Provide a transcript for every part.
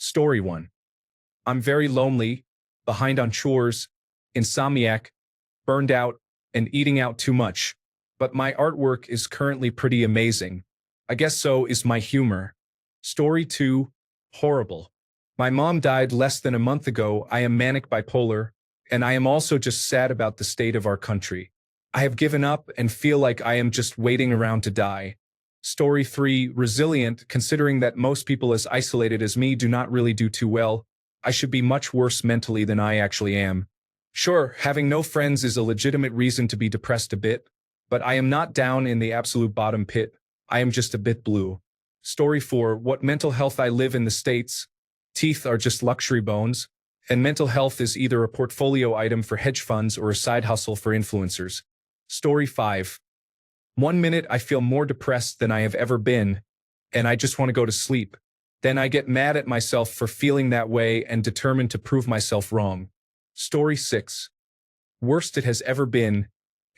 Story 1. I'm very lonely, behind on chores, insomniac, burned out, and eating out too much. But my artwork is currently pretty amazing. I guess so is my humor. Story 2. Horrible. My mom died less than a month ago. I am manic bipolar, and I am also just sad about the state of our country. I have given up and feel like I am just waiting around to die. Story 3. Resilient, considering that most people as isolated as me do not really do too well. I should be much worse mentally than I actually am. Sure, having no friends is a legitimate reason to be depressed a bit, but I am not down in the absolute bottom pit. I am just a bit blue. Story 4. What mental health I live in the States. Teeth are just luxury bones, and mental health is either a portfolio item for hedge funds or a side hustle for influencers. Story 5. 1 minute I feel more depressed than I have ever been, and I just want to go to sleep. Then I get mad at myself for feeling that way and determined to prove myself wrong. Story 6. Worst it has ever been,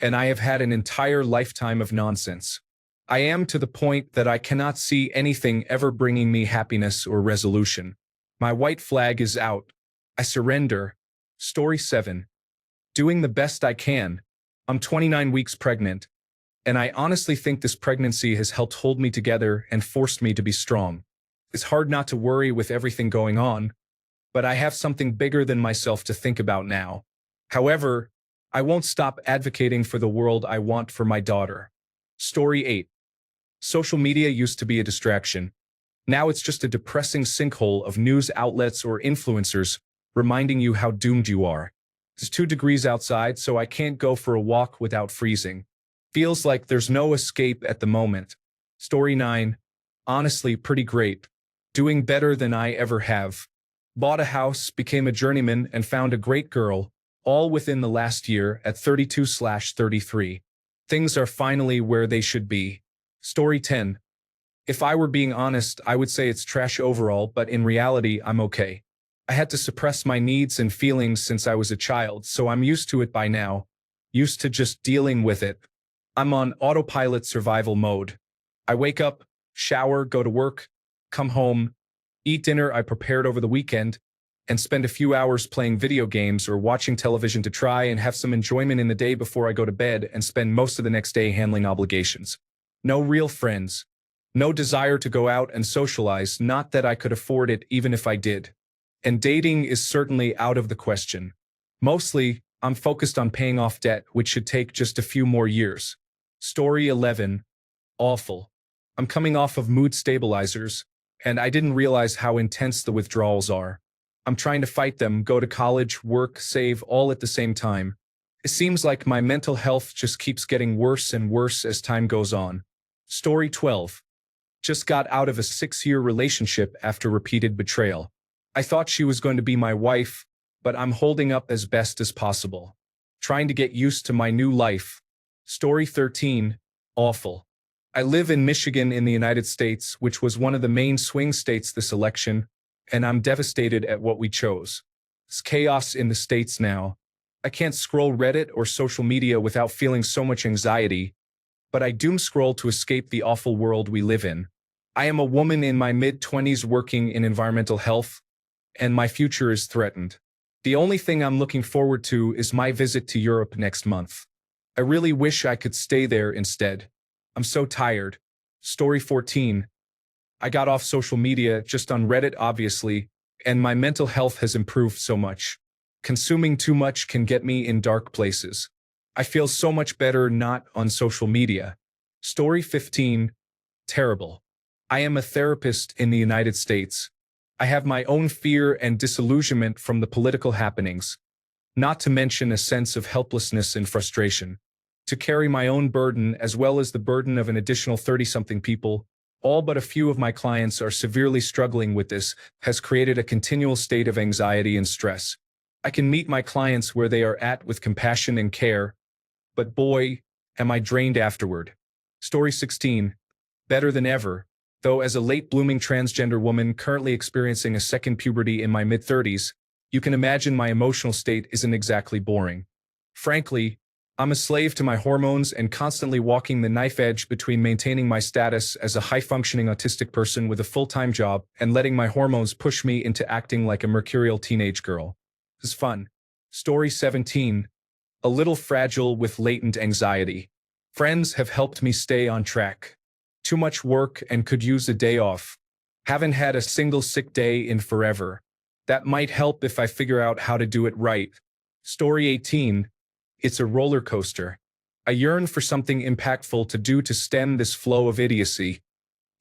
and I have had an entire lifetime of nonsense. I am to the point that I cannot see anything ever bringing me happiness or resolution. My white flag is out. I surrender. Story 7. Doing the best I can. I'm 29 weeks pregnant, and I honestly think this pregnancy has helped hold me together and forced me to be strong. It's hard not to worry with everything going on, but I have something bigger than myself to think about now. However, I won't stop advocating for the world I want for my daughter. Story 8. Social media used to be a distraction. Now it's just a depressing sinkhole of news outlets or influencers reminding you how doomed you are. It's 2 degrees outside, so I can't go for a walk without freezing. Feels like there's no escape at the moment. Story 9. Honestly, pretty great. Doing better than I ever have. Bought a house, became a journeyman, and found a great girl, all within the last year at 32/33. Things are finally where they should be. Story 10. If I were being honest, I would say it's trash overall, but in reality, I'm okay. I had to suppress my needs and feelings since I was a child, so I'm used to it by now. Used to just dealing with it. I'm on autopilot survival mode. I wake up, shower, go to work, come home, eat dinner I prepared over the weekend, and spend a few hours playing video games or watching television to try and have some enjoyment in the day before I go to bed and spend most of the next day handling obligations. No real friends. No desire to go out and socialize, not that I could afford it even if I did. And dating is certainly out of the question. Mostly, I'm focused on paying off debt, which should take just a few more years. Story 11. Awful. I'm coming off of mood stabilizers, and I didn't realize how intense the withdrawals are. I'm trying to fight them, go to college, work, save, all at the same time. It seems like my mental health just keeps getting worse and worse as time goes on. Story 12. Just got out of a 6-year relationship after repeated betrayal. I thought she was going to be my wife, but I'm holding up as best as possible. Trying to get used to my new life. Story 13. Awful. I live in Michigan in the United States, which was one of the main swing states this election, and I'm devastated at what we chose. It's chaos in the States now. I can't scroll Reddit or social media without feeling so much anxiety, but I doom scroll to escape the awful world we live in. I am a woman in my mid-20s working in environmental health, and my future is threatened. The only thing I'm looking forward to is my visit to Europe next month. I really wish I could stay there instead. I'm so tired. Story 14. I got off social media, just on Reddit obviously, and my mental health has improved so much. Consuming too much can get me in dark places. I feel so much better not on social media. Story 15. Terrible. I am a therapist in the United States. I have my own fear and disillusionment from the political happenings, not to mention a sense of helplessness and frustration. To carry my own burden as well as the burden of an additional 30-something people, all but a few of my clients are severely struggling with this, has created a continual state of anxiety and stress. I can meet my clients where they are at with compassion and care, but boy, am I drained afterward. Story 16. Better than ever. Though as a late-blooming transgender woman currently experiencing a second puberty in my mid-30s, you can imagine my emotional state isn't exactly boring. Frankly, I'm a slave to my hormones and constantly walking the knife edge between maintaining my status as a high-functioning autistic person with a full-time job and letting my hormones push me into acting like a mercurial teenage girl. This is fun. Story 17. A little fragile with latent anxiety. Friends have helped me stay on track. Too much work and could use a day off. Haven't had a single sick day in forever. That might help if I figure out how to do it right. Story 18. It's a roller coaster. I yearn for something impactful to do to stem this flow of idiocy.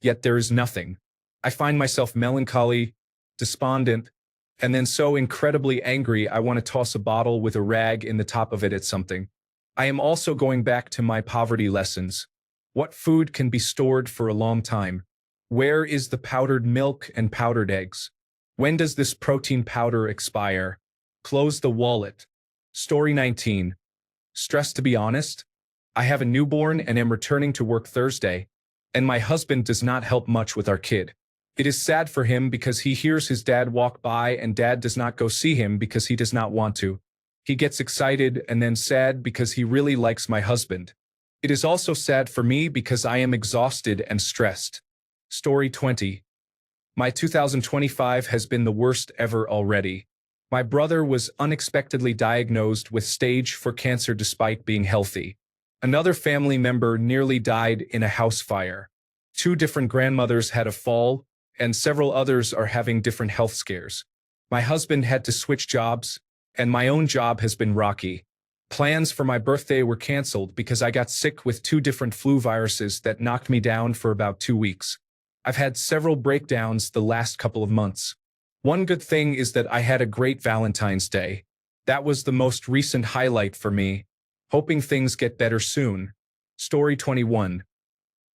Yet there is nothing. I find myself melancholy, despondent, and then so incredibly angry I want to toss a bottle with a rag in the top of it at something. I am also going back to my poverty lessons. What food can be stored for a long time? Where is the powdered milk and powdered eggs? When does this protein powder expire? Close the wallet. Story 19. Stressed to be honest? I have a newborn and am returning to work Thursday, and my husband does not help much with our kid. It is sad for him because he hears his dad walk by and dad does not go see him because he does not want to. He gets excited and then sad because he really likes my husband. It is also sad for me because I am exhausted and stressed. Story 20. My 2025 has been the worst ever already. My brother was unexpectedly diagnosed with stage 4 cancer despite being healthy. Another family member nearly died in a house fire. 2 different grandmothers had a fall, and several others are having different health scares. My husband had to switch jobs, and my own job has been rocky. Plans for my birthday were canceled because I got sick with 2 different flu viruses that knocked me down for about 2 weeks. I've had several breakdowns the last couple of months. One good thing is that I had a great Valentine's Day. That was the most recent highlight for me. Hoping things get better soon. Story 21.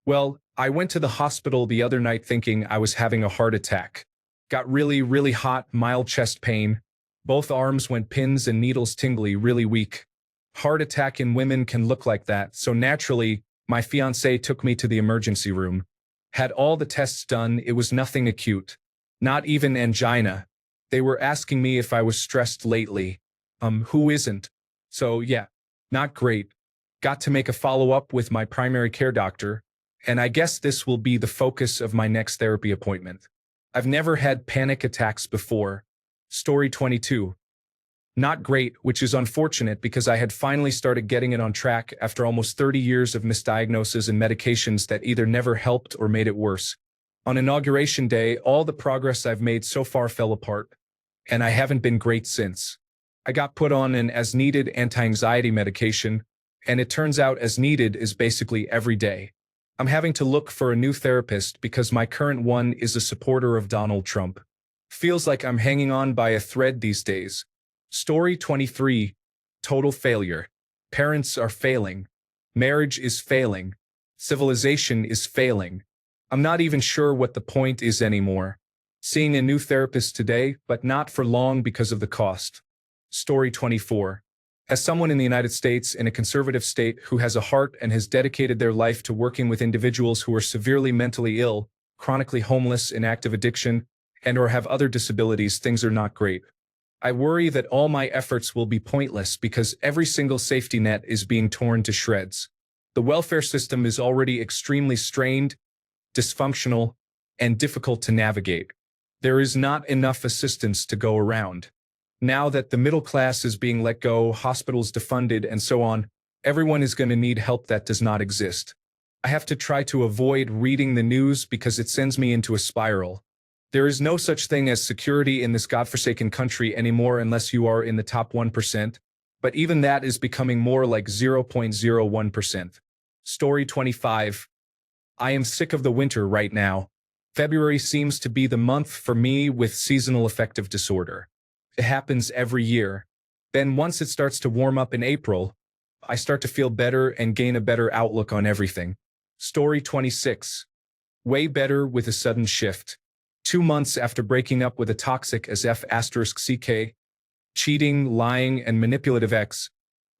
Well, I went to the hospital the other night thinking I was having a heart attack. Got really hot, mild chest pain. Both arms went pins and needles tingly, really weak. Heart attack in women can look like that, so naturally, my fiancé took me to the emergency room. Had all the tests done, it was nothing acute. Not even angina. They were asking me if I was stressed lately. Who isn't? So yeah, not great. Got to make a follow-up with my primary care doctor, and I guess this will be the focus of my next therapy appointment. I've never had panic attacks before. Story 22. Not great, which is unfortunate because I had finally started getting it on track after almost 30 years of misdiagnoses and medications that either never helped or made it worse. On Inauguration Day, all the progress I've made so far fell apart, and I haven't been great since. I got put on an as-needed anti-anxiety medication, and it turns out as needed is basically every day. I'm having to look for a new therapist because my current one is a supporter of Donald Trump. Feels like I'm hanging on by a thread these days. Story 23. Total failure. Parents are failing. Marriage is failing. Civilization is failing. I'm not even sure what the point is anymore. Seeing a new therapist today, but not for long because of the cost. Story 24. As someone in the United States in a conservative state who has a heart and has dedicated their life to working with individuals who are severely mentally ill, chronically homeless, in active addiction, and or have other disabilities, things are not great. I worry that all my efforts will be pointless because every single safety net is being torn to shreds. The welfare system is already extremely strained, dysfunctional, and difficult to navigate. There is not enough assistance to go around. Now that the middle class is being let go, hospitals defunded, and so on, everyone is going to need help that does not exist. I have to try to avoid reading the news because it sends me into a spiral. There is no such thing as security in this godforsaken country anymore unless you are in the top 1%, but even that is becoming more like 0.01%. Story 25. I am sick of the winter right now. February seems to be the month for me with seasonal affective disorder. It happens every year. Then once it starts to warm up in April, I start to feel better and gain a better outlook on everything. Story 26. Way better with a sudden shift. 2 months after breaking up with a toxic as F***ck, cheating, lying, and manipulative ex,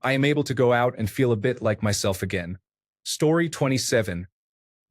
I am able to go out and feel a bit like myself again. Story 27.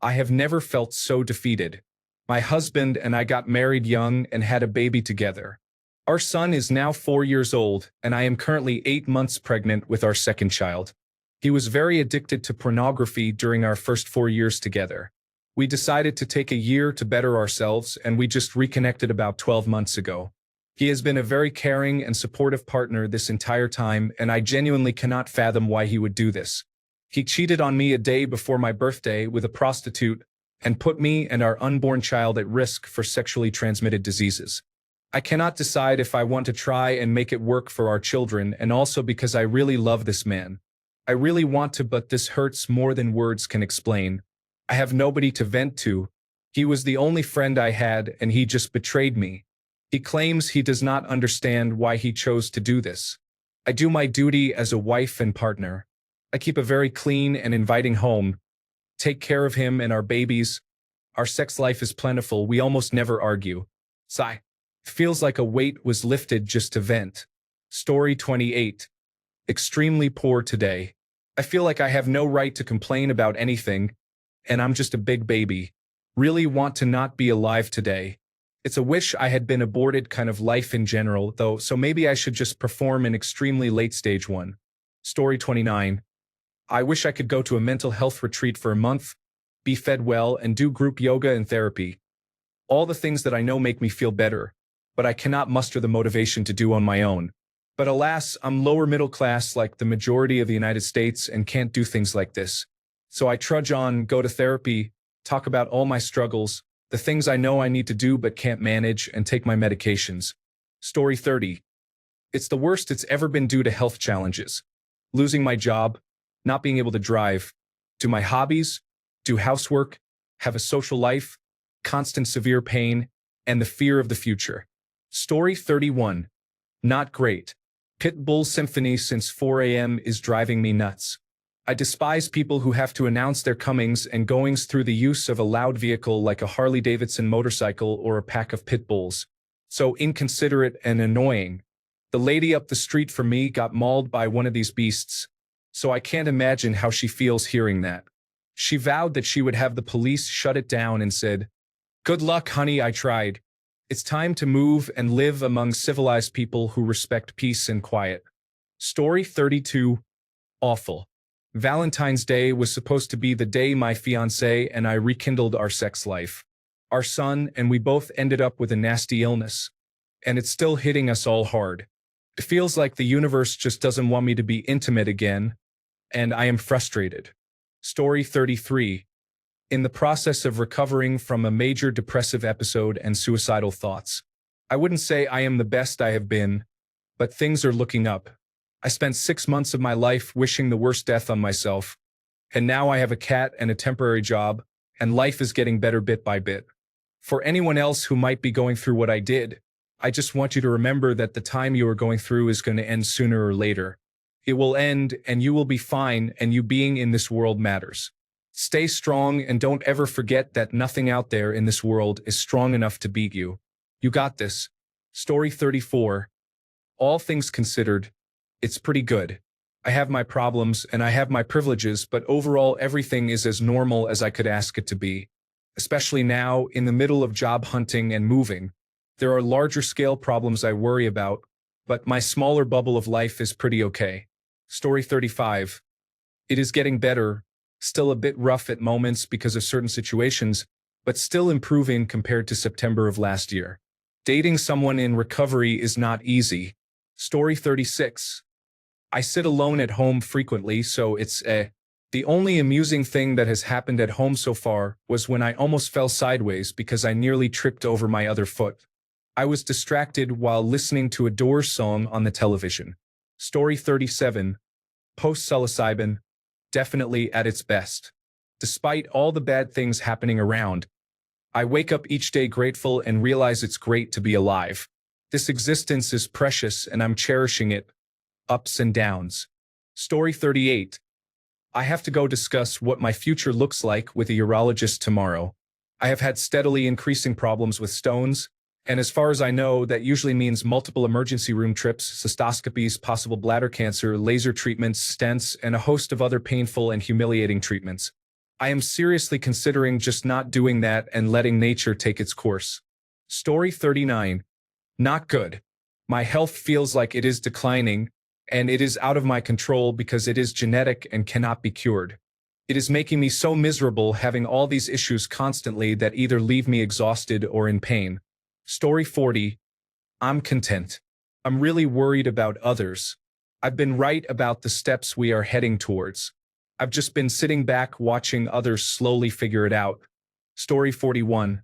I have never felt so defeated. My husband and I got married young and had a baby together. Our son is now 4 years old, and I am currently 8 months pregnant with our second child. He was very addicted to pornography during our first 4 years together. We decided to take a year to better ourselves, and we just reconnected about 12 months ago. He has been a very caring and supportive partner this entire time, and I genuinely cannot fathom why he would do this. He cheated on me a day before my birthday with a prostitute and put me and our unborn child at risk for sexually transmitted diseases. I cannot decide if I want to try and make it work for our children, and also because I really love this man. I really want to, but this hurts more than words can explain. I have nobody to vent to. He was the only friend I had, and he just betrayed me. He claims he does not understand why he chose to do this. I do my duty as a wife and partner. I keep a very clean and inviting home, take care of him and our babies. Our sex life is plentiful. We almost never argue. Sigh. Feels like a weight was lifted just to vent. Story 28. Extremely poor today. I feel like I have no right to complain about anything, and I'm just a big baby. Really want to not be alive today. It's a wish I had been aborted kind of life in general, though, so maybe I should just perform an extremely late stage one. Story 29. I wish I could go to a mental health retreat for a month, be fed well, and do group yoga and therapy. All the things that I know make me feel better, but I cannot muster the motivation to do on my own. But alas, I'm lower middle class like the majority of the United States and can't do things like this. So I trudge on, go to therapy, talk about all my struggles, the things I know I need to do but can't manage, and take my medications. Story 30. It's the worst it's ever been due to health challenges. Losing my job, not being able to drive, do my hobbies, do housework, have a social life, constant severe pain, and the fear of the future. Story 31. Not great. Pitbull Symphony since 4 a.m. is driving me nuts. I despise people who have to announce their comings and goings through the use of a loud vehicle like a Harley-Davidson motorcycle or a pack of pit bulls. So inconsiderate and annoying. The lady up the street from me got mauled by one of these beasts, so I can't imagine how she feels hearing that. She vowed that she would have the police shut it down and said, "Good luck, honey, I tried. It's time to move and live among civilized people who respect peace and quiet." Story 32. Awful. Valentine's Day was supposed to be the day my fiancé and I rekindled our sex life. Our son and we both ended up with a nasty illness, and it's still hitting us all hard. It feels like the universe just doesn't want me to be intimate again, and I am frustrated. Story 33. In the process of recovering from a major depressive episode and suicidal thoughts. I wouldn't say I am the best I have been, but things are looking up. I spent 6 months of my life wishing the worst death on myself, and now I have a cat and a temporary job, and life is getting better bit by bit. For anyone else who might be going through what I did, I just want you to remember that the time you are going through is going to end sooner or later. It will end, and you will be fine, and you being in this world matters. Stay strong and don't ever forget that nothing out there in this world is strong enough to beat you. You got this. Story 34. All things considered, it's pretty good. I have my problems and I have my privileges, but overall everything is as normal as I could ask it to be. Especially now, in the middle of job hunting and moving. There are larger scale problems I worry about, but my smaller bubble of life is pretty okay. Story 35. It is getting better, still a bit rough at moments because of certain situations, but still improving compared to September of last year. Dating someone in recovery is not easy. Story 36. I sit alone at home frequently, so the only amusing thing that has happened at home so far was when I almost fell sideways because I nearly tripped over my other foot. I was distracted while listening to a Doors song on the television. Story 37. Post-psilocybin, definitely at its best. Despite all the bad things happening around, I wake up each day grateful and realize it's great to be alive. This existence is precious and I'm cherishing it. Ups and downs. Story 38. I have to go discuss what my future looks like with a urologist tomorrow. I have had steadily increasing problems with stones, and as far as I know, that usually means multiple emergency room trips, cystoscopies, possible bladder cancer, laser treatments, stents, and a host of other painful and humiliating treatments. I am seriously considering just not doing that and letting nature take its course. Story 39. Not good. My health feels like it is declining, and it is out of my control because it is genetic and cannot be cured. It is making me so miserable having all these issues constantly that either leave me exhausted or in pain. Story 40. I'm content. I'm really worried about others. I've been right about the steps we are heading towards. I've just been sitting back watching others slowly figure it out. Story 41.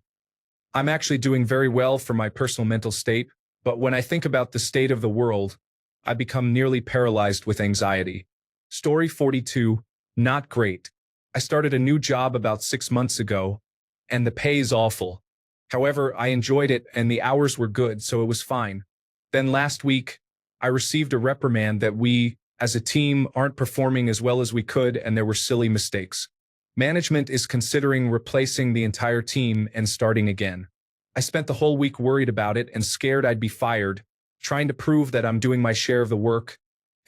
I'm actually doing very well for my personal mental state, but when I think about the state of the world, I become nearly paralyzed with anxiety. Story 42. Not great. I started a new job about 6 months ago, and the pay is awful. However, I enjoyed it and the hours were good, so it was fine. Then last week, I received a reprimand that we, as a team, aren't performing as well as we could, and there were silly mistakes. Management is considering replacing the entire team and starting again. I spent the whole week worried about it and scared I'd be fired, trying to prove that I'm doing my share of the work,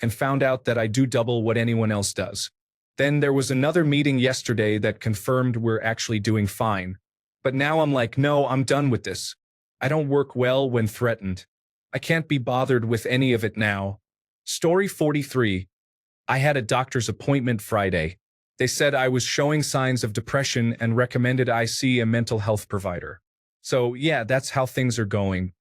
and found out that I do double what anyone else does. Then there was another meeting yesterday that confirmed we're actually doing fine. But now I'm like, no, I'm done with this. I don't work well when threatened. I can't be bothered with any of it now. Story 43. I had a doctor's appointment Friday. They said I was showing signs of depression and recommended I see a mental health provider. So yeah, that's how things are going.